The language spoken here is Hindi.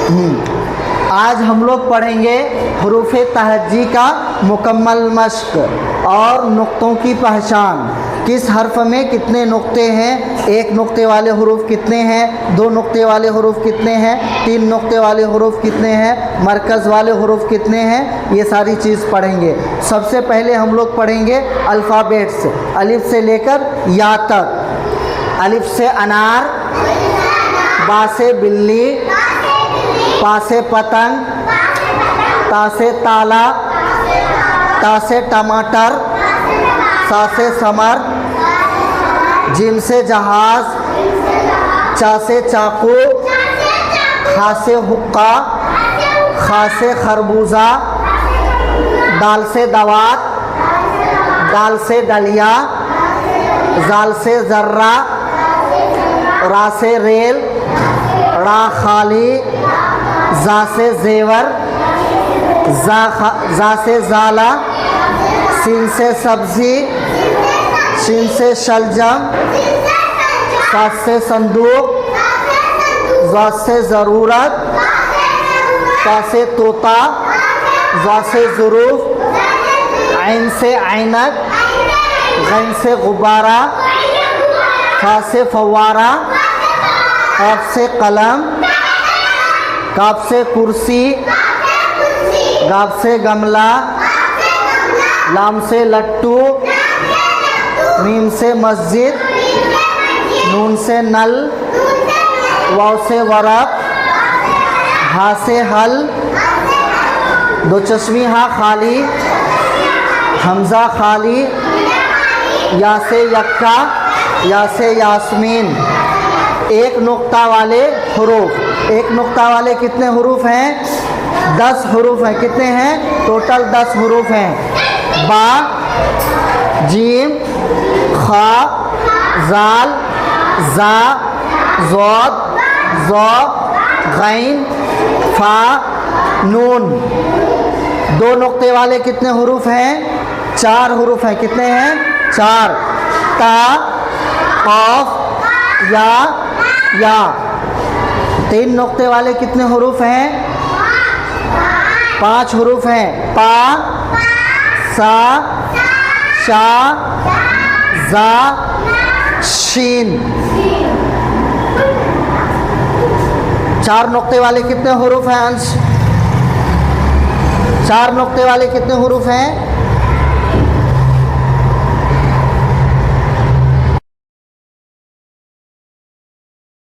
आज हम लोग पढ़ेंगे हरूफ तहज्जी का मुकम्मल मश्क और नुक्तों की पहचान। किस हर्फ में कितने नुक्ते हैं, एक नुक्ते वाले हरूफ कितने हैं, दो नुक्ते वाले हरूफ कितने हैं, तीन नुक्ते वाले हरूफ कितने हैं, मरकज़ वाले हरूफ कितने हैं, ये सारी चीज़ पढ़ेंगे। सबसे पहले हम लोग पढ़ेंगे अल्फ़ाबेट्स, अलिफ से लेकर या तक। अलिफ से अनार, बा से बिल्ली, पा से पतंग, ता से ताला, ता से टमाटर, सा से समर, जिम से जहाज़, चा से चाकू, खा से हुक्का, खा से खरबूजा, दाल से दवात, दाल से दलिया, जाल से ज़र्रा, रा से रेल, रा खाली, जा से ज़ेवर, जा से ज़ाला, सीन से सब्ज़ी, शीन से शलजम, सात से संदूक, ज़ा से ज़रूरत, ता से तोता, ज़ा से ज़ुरूफ़, ऐन से ऐनक, गैन से गुब्बारा, फा से फव्वारा, काफ से कलम, काफ से कुर्सी, गाफ से गमला, लाम से लट्टू, मीम से मस्जिद, नून से नल, वाव से वरक, हा से हल, दो चश्मी हा खाली, हमज़ा खाली, या से यक्का, या से यास्मीन। एक नुक्ता वाले हुरूफ, एक नुक्ता वाले कितने हुरूफ हैं? 10 हुरूफ हैं। कितने हैं? टोटल 10 हुरूफ हैं। बा, जीम, खा, जाल, जा, ज़ौद, ज़ौ, गैन, फा, नून। दो नुक्ते वाले कितने हुरूफ हैं? 4 हुरूफ हैं। कितने हैं? 4। ता, क़ाफ, या। 3 नुक्ते वाले कितने हुरूफ हैं? 5 हुरूफ हैं। पा, सा, शा, जा, शीन। 4 नुक्ते वाले कितने हुरूफ हैं अंश? 4 नुक्ते वाले कितने हुरूफ हैं?